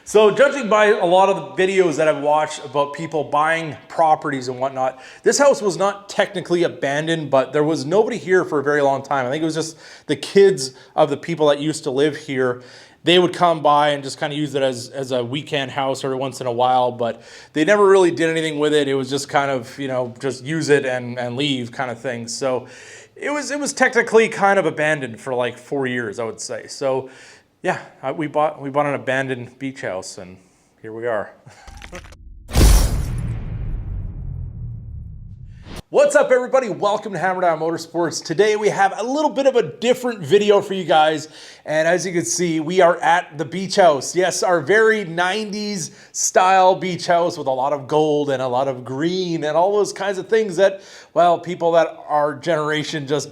So judging by a lot of the videos that I've watched about people buying properties and whatnot, this house was not technically abandoned, but there was nobody here for a very long time. I think it was just the kids of the people that used to live here. They would come by and just kind of use it as a weekend house every once in a while, but they never really did anything with it. It was just kind of, you know, just use it and leave kind of thing. So it was technically kind of abandoned for like 4 years, I would say. So yeah, we bought an abandoned beach house, and here we are. What's up, everybody? Welcome to Hammerdown Motorsports. Today we have a little bit of a different video for you guys, and as you can see, we are at the beach house. Yes, our very 90s style beach house with a lot of gold and a lot of green and all those kinds of things that, well, people that our generation just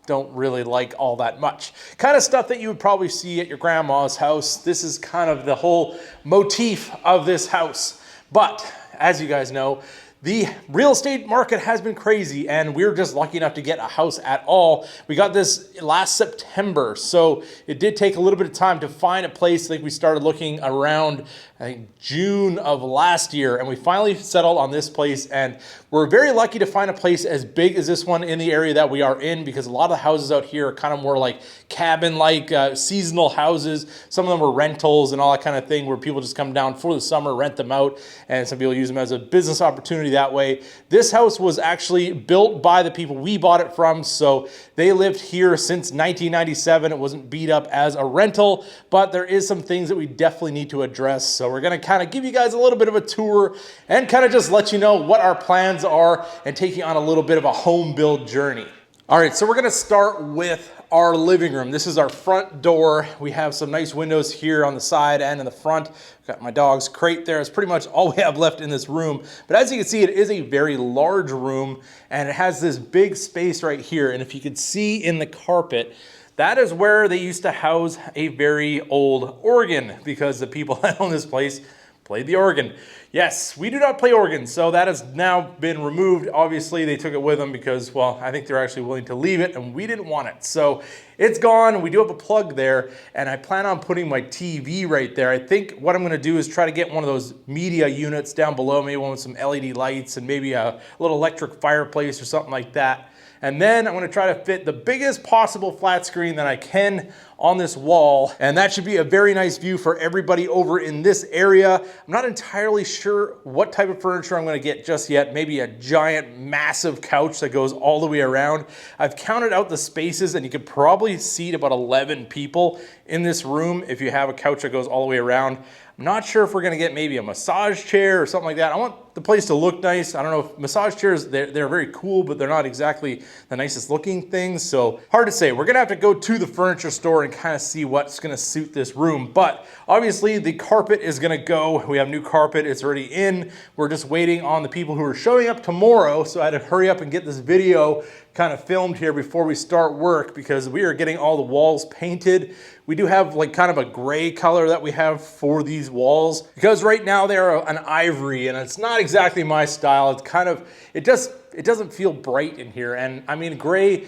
don't really like all that much. Kind of stuff that you would probably see at your grandma's house. This is kind of the whole motif of this house. But as you guys know, the real estate market has been crazy, and we're just lucky enough to get a house at all. We got this last September, so it did take a little bit of time to find a place. I think we started looking around, I think, June of last year, and we finally settled on this place, and we're very lucky to find a place as big as this one in the area that we are in, because a lot of the houses out here are kind of more like cabin-like seasonal houses. Some of them are rentals and all that kind of thing, where people just come down for the summer, rent them out, and some people use them as a business opportunity that way. This house was actually built by the people we bought it from, so they lived here since 1997. It wasn't beat up as a rental, but there is some things that we definitely need to address. So we're gonna kind of give you guys a little bit of a tour and kind of just let you know what our plans are and take you on a little bit of a home build journey. All right, so we're gonna start with our living room. This is our front door. We have some nice windows here on the side and in the front. Got my dog's crate there. It's pretty much all we have left in this room. But as you can see, it is a very large room, and it has this big space right here. And if you could see in the carpet, that is where they used to house a very old organ, because the people that own this place played the organ. Yes, we do not play organ, so that has now been removed. Obviously, they took it with them because, well, I think they're actually willing to leave it, and we didn't want it. So it's gone. We do have a plug there, and I plan on putting my TV right there. I think what I'm gonna do is try to get one of those media units down below, maybe one with some LED lights and maybe a little electric fireplace or something like that. And then I'm gonna try to fit the biggest possible flat screen that I can on this wall. And that should be a very nice view for everybody over in this area. I'm not entirely sure what type of furniture I'm gonna get just yet. Maybe a giant, massive couch that goes all the way around. I've counted out the spaces, and you could probably seat about 11 people in this room if you have a couch that goes all the way around. I'm not sure if we're gonna get maybe a massage chair or something like that. I want the place to look nice. I don't know if massage chairs, they're very cool, but they're not exactly the nicest looking things. So hard to say. We're gonna have to go to the furniture store and kind of see what's gonna suit this room. But obviously the carpet is gonna go. We have new carpet, it's already in. We're just waiting on the people who are showing up tomorrow. So I had to hurry up and get this video kind of filmed here before we start work, because we are getting all the walls painted. We do have like kind of a gray color that we have for these walls, because right now they're an ivory, and it's not exactly my style. It's kind of, it doesn't feel bright in here. And I mean, gray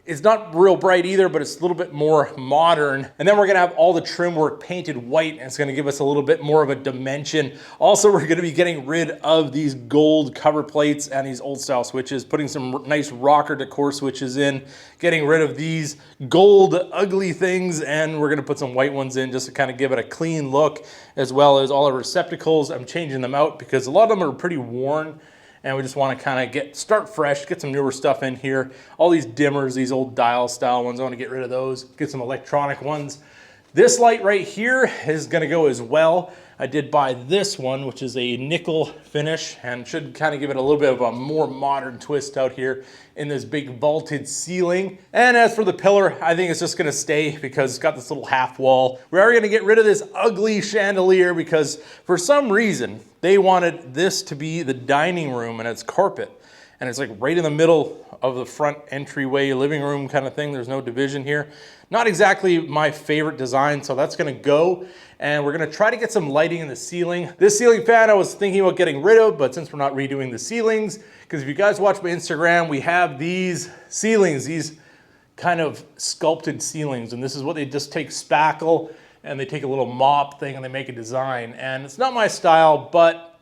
is not real bright either, but it's a little bit more modern. And then we're gonna have all the trim work painted white, and it's gonna give us a little bit more of a dimension. Also, we're gonna be getting rid of these gold cover plates and these old style switches, putting some nice rocker decor switches in, getting rid of these gold ugly things, and we're gonna put some white ones in just to kind of give it a clean look, as well as all our receptacles. I'm changing them out because a lot of them are pretty worn, and we just want to kind of start fresh, get some newer stuff in here. All these dimmers, these old dial style ones, I want to get rid of those, get some electronic ones. This light right here is going to go as well. I did buy this one, which is a nickel finish, and should kind of give it a little bit of a more modern twist out here in this big vaulted ceiling. And as for the pillar, I think it's just gonna stay because it's got this little half wall. We are gonna get rid of this ugly chandelier because for some reason, they wanted this to be the dining room, and it's carpet. And it's like right in the middle of the front entryway living room kind of thing. There's no division here. Not exactly my favorite design, so that's gonna go. And we're gonna try to get some lighting in the ceiling. This ceiling fan I was thinking about getting rid of, but since we're not redoing the ceilings, because if you guys watch my Instagram, we have these ceilings, these kind of sculpted ceilings, and this is what they just take spackle, and they take a little mop thing and they make a design. And it's not my style, but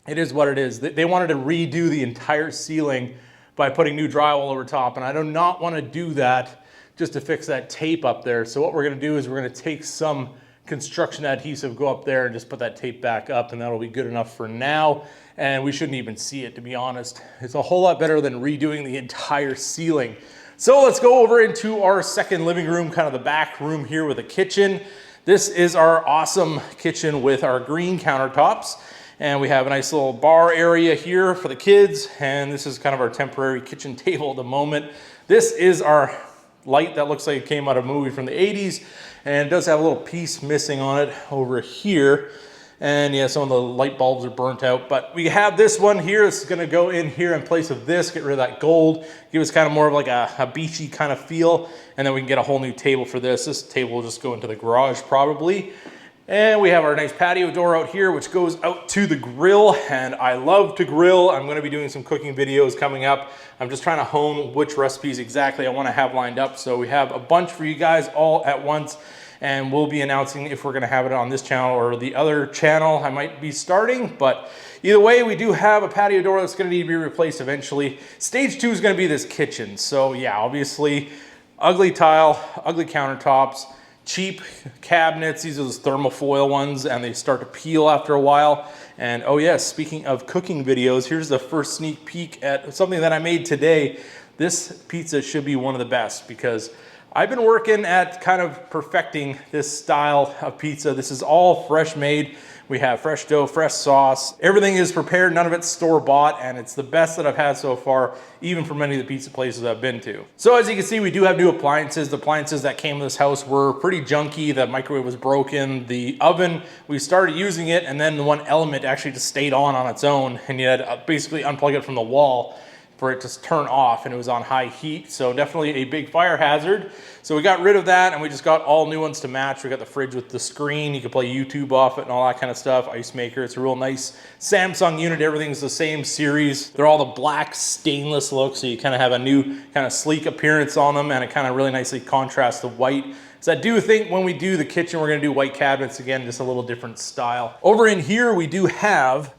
it is what it is. They wanted to redo the entire ceiling by putting new drywall over top, and I do not want to do that just to fix that tape up there. So what we're gonna do is we're gonna take some construction adhesive, go up there and just put that tape back up, and that'll be good enough for now. And we shouldn't even see it, to be honest. It's a whole lot better than redoing the entire ceiling. So let's go over into our second living room, kind of the back room here with a kitchen. This is our awesome kitchen with our green countertops. And we have a nice little bar area here for the kids. And this is kind of our temporary kitchen table at the moment. This is our light that looks like it came out of a movie from the 80s. And it does have a little piece missing on it over here. And yeah, some of the light bulbs are burnt out. But we have this one here. It's gonna go in here in place of this, get rid of that gold, give us kind of more of like a beachy kind of feel. And then we can get a whole new table for this. This table will just go into the garage probably. And we have our nice patio door out here, which goes out to the grill. And I love to grill. I'm gonna be doing some cooking videos coming up. I'm just trying to hone which recipes exactly I wanna have lined up. So we have a bunch for you guys all at once. And we'll be announcing if we're gonna have it on this channel or the other channel I might be starting. But either way, we do have a patio door that's gonna need to be replaced eventually. Stage 2 is gonna be this kitchen. So yeah, obviously, ugly tile, ugly countertops, cheap cabinets. These are those thermofoil ones, and they start to peel after a while. And oh yes, speaking of cooking videos, here's the first sneak peek at something that I made today. This pizza should be one of the best because I've been working at kind of perfecting this style of pizza. This is all fresh made. We have fresh dough, fresh sauce. Everything is prepared, none of it's store-bought, and it's the best that I've had so far, even for many of the pizza places I've been to. So as you can see, we do have new appliances. The appliances that came to this house were pretty junky. The microwave was broken. The oven, we started using it, and then the one element actually just stayed on its own, and you had to basically unplug it from the wall for it to turn off, and it was on high heat. So definitely a big fire hazard. So we got rid of that, and we just got all new ones to match. We got the fridge with the screen. You can play YouTube off it and all that kind of stuff. Ice maker, it's a real nice Samsung unit. Everything's the same series. They're all the black stainless look, so you kind of have a new kind of sleek appearance on them, and it kind of really nicely contrasts the white. So I do think when we do the kitchen, we're gonna do white cabinets again, just a little different style. Over in here, we do have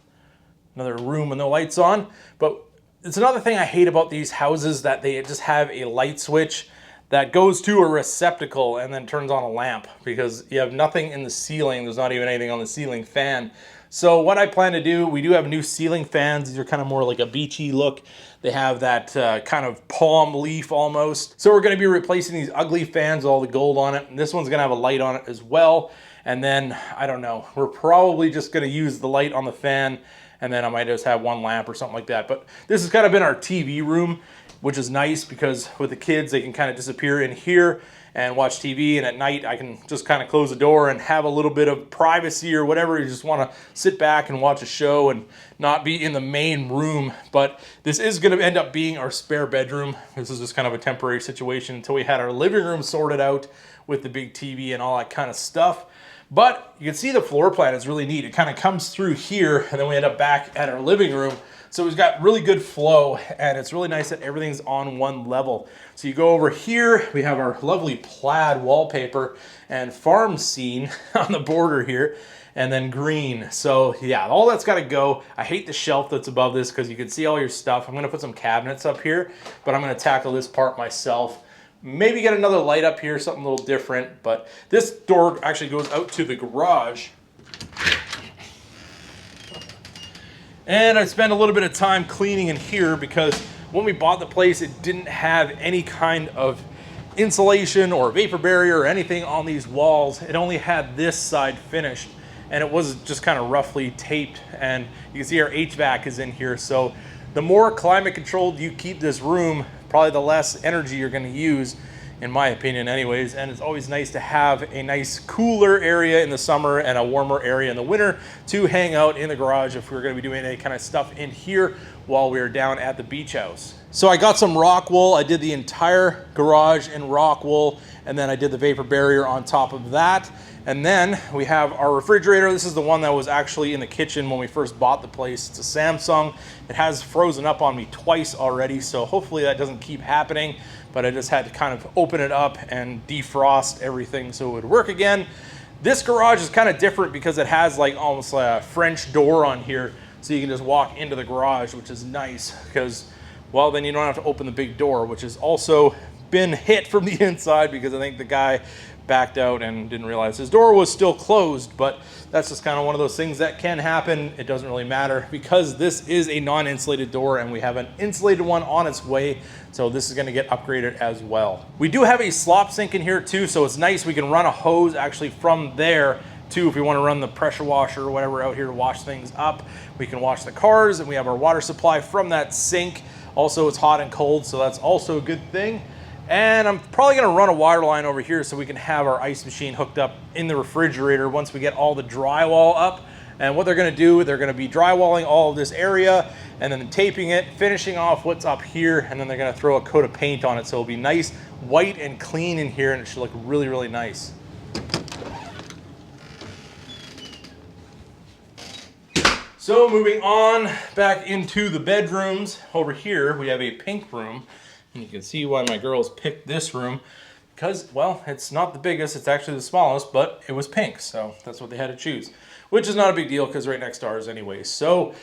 another room with no lights on, but it's another thing I hate about these houses, that they just have a light switch that goes to a receptacle and then turns on a lamp, because you have nothing in the ceiling. There's not even anything on the ceiling fan. So what I plan to do, we do have new ceiling fans. These are kind of more like a beachy look. They have that kind of palm leaf almost. So we're gonna be replacing these ugly fans with all the gold on it. And this one's gonna have a light on it as well. And then, I don't know, we're probably just gonna use the light on the fan, and then I might just have one lamp or something like that. But this has kind of been our TV room, which is nice because with the kids, they can kind of disappear in here and watch TV. And at night, I can just kind of close the door and have a little bit of privacy or whatever. You just want to sit back and watch a show and not be in the main room. But this is going to end up being our spare bedroom. This is just kind of a temporary situation until we had our living room sorted out with the big TV and all that kind of stuff. But you can see the floor plan is really neat. It kind of comes through here, and then we end up back at our living room. So we've got really good flow, and it's really nice that everything's on one level. So you go over here, we have our lovely plaid wallpaper and farm scene on the border here, and then green. So yeah, all that's got to go. I hate the shelf that's above this because you can see all your stuff. I'm going to put some cabinets up here, but I'm going to tackle this part myself. Maybe get another light up here, something a little different, but this door actually goes out to the garage. And I spent a little bit of time cleaning in here because when we bought the place, it didn't have any kind of insulation or vapor barrier or anything on these walls. It only had this side finished, and it was just kind of roughly taped. And you can see our HVAC is in here. So the more climate controlled you keep this room, probably the less energy you're going to use, in my opinion anyways. And it's always nice to have a nice cooler area in the summer and a warmer area in the winter to hang out in the garage if we're going to be doing any kind of stuff in here while we're down at the beach house. So I got some rock wool. I did the entire garage in rock wool, and then I did the vapor barrier on top of that. And then we have our refrigerator. This is the one that was actually in the kitchen when we first bought the place. It's a Samsung. It has frozen up on me twice already, so hopefully that doesn't keep happening. But I just had to kind of open it up and defrost everything so it would work again. This garage is kind of different because it has like almost a French door on here, so you can just walk into the garage, which is nice because, well, then you don't have to open the big door, which has also been hit from the inside because I think the guy backed out and didn't realize his door was still closed. But that's just kind of one of those things that can happen. It doesn't really matter because this is a non-insulated door and we have an insulated one on its way, so this is going to get upgraded as well. We do have a slop sink in here too, so it's nice. We can run a hose actually from there too if we want to run the pressure washer or whatever out here to wash things up. We can wash the cars, and we have our water supply from that sink. Also, it's hot and cold, so that's also a good thing. And I'm probably gonna run a water line over here so we can have our ice machine hooked up in the refrigerator once we get all the drywall up. And what they're gonna do, they're gonna be drywalling all of this area and then taping it, finishing off what's up here, and then they're gonna throw a coat of paint on it so it'll be nice, white and clean in here, and it should look really, really nice. So moving on back into the bedrooms, over here we have a pink room. And you can see why my girls picked this room because, well, it's not the biggest, it's actually the smallest, but it was pink, so that's what they had to choose, which is not a big deal because right next to ours anyway. So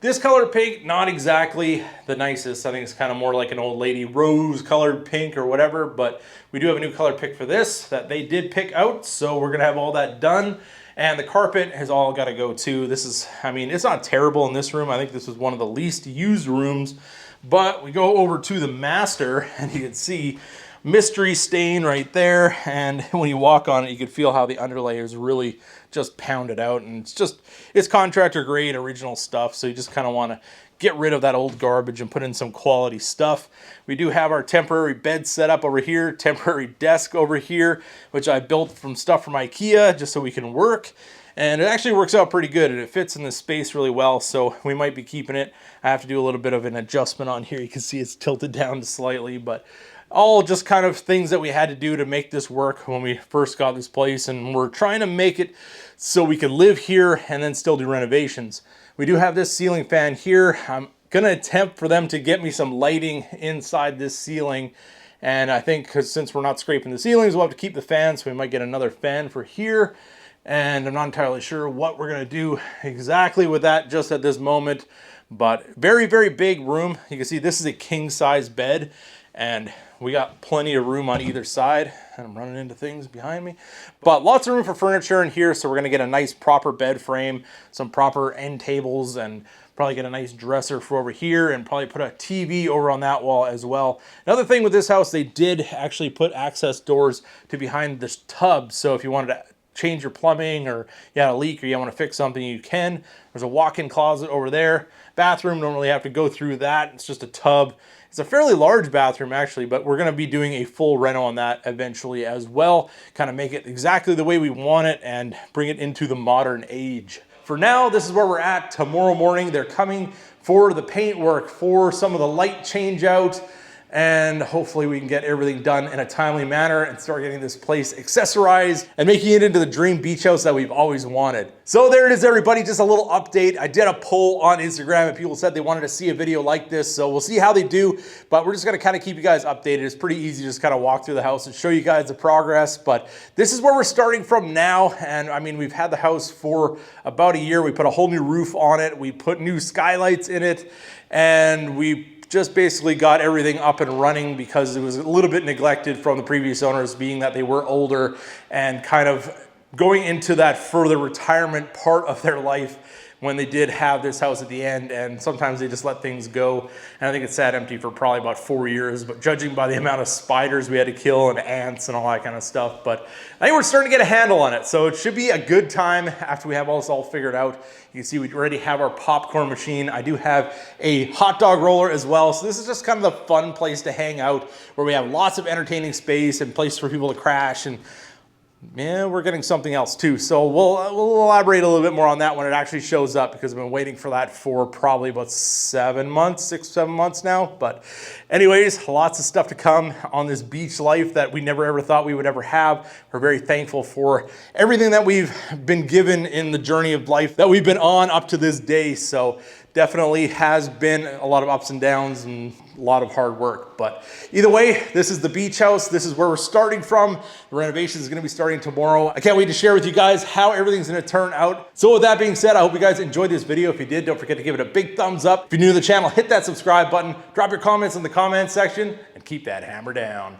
this color pink, not exactly the nicest. I think it's kind of more like an old lady rose colored pink or whatever, but we do have a new color pick for this that they did pick out, so we're gonna have all that done. And the carpet has all got to go too. This is, I mean, it's not terrible in this room. I think this was one of the least used rooms. But we go over to the master and you can see mystery stain right there. And when you walk on it, you can feel how the underlay is really just pounded out. And it's contractor grade original stuff. So you just kind of want to get rid of that old garbage and put in some quality stuff. We do have our temporary bed set up over here, temporary desk over here, which I built from stuff from IKEA just so we can work. And it actually works out pretty good, and it fits in this space really well, so we might be keeping it. I have to do a little bit of an adjustment on here. You can see it's tilted down slightly, but all just kind of things that we had to do to make this work when we first got this place, and we're trying to make it so we can live here and then still do renovations. We do have this ceiling fan here. I'm gonna attempt for them to get me some lighting inside this ceiling, and I think because since we're not scraping the ceilings, we'll have to keep the fan, so we might get another fan for here. And I'm not entirely sure what we're gonna do exactly with that just at this moment, but very, very big room. You can see this is a king size bed and we got plenty of room on either side. And I'm running into things behind me, but lots of room for furniture in here. So we're gonna get a nice proper bed frame, some proper end tables, and probably get a nice dresser for over here and probably put a TV over on that wall as well. Another thing with this house, they did actually put access doors to behind this tub. So if you wanted to change your plumbing or you had a leak or you want to fix something, you can. There's a walk-in closet over there. Bathroom, don't really have to go through that. It's just a tub. It's a fairly large bathroom actually, but we're going to be doing a full reno on that eventually as well. Kind of make it exactly the way we want it and bring it into the modern age. For now, this is where we're at. Tomorrow morning, they're coming for the paint work, for some of the light change out, and hopefully we can get everything done in a timely manner and start getting this place accessorized and making it into the dream beach house that we've always wanted. So there it is, everybody, just a little update. I did a poll on Instagram and people said they wanted to see a video like this, so we'll see how they do, but we're just gonna kind of keep you guys updated. It's pretty easy to just kind of walk through the house and show you guys the progress, but this is where we're starting from now. And I mean, we've had the house for about a year. We put a whole new roof on it. We put new skylights in it, and we just basically got everything up and running because it was a little bit neglected from the previous owners, being that they were older and kind of going into that further retirement part of their life when they did have this house at the end, and sometimes they just let things go. And I think it sat empty for probably about 4 years, but judging by the amount of spiders we had to kill and ants and all that kind of stuff. But I think we're starting to get a handle on it, so it should be a good time after we have all this all figured out. You can see we already have our popcorn machine. I do have a hot dog roller as well, so this is just kind of the fun place to hang out, where we have lots of entertaining space and places for people to crash. And yeah, we're getting something else too. So we'll elaborate a little bit more on that when it actually shows up, because I've been waiting for that for probably about 7 months, 6, 7 months now. But anyways, lots of stuff to come on this beach life that we never ever thought we would ever have. We're very thankful for everything that we've been given in the journey of life that we've been on up to this day. So definitely has been a lot of ups and downs and a lot of hard work. But either way, this is the beach house. This is where we're starting from. The renovation is going to be starting tomorrow. I can't wait to share with you guys how everything's going to turn out. So with that being said, I hope you guys enjoyed this video. If you did, don't forget to give it a big thumbs up. If you're new to the channel, hit that subscribe button, drop your comments in the comment section, and keep that hammer down.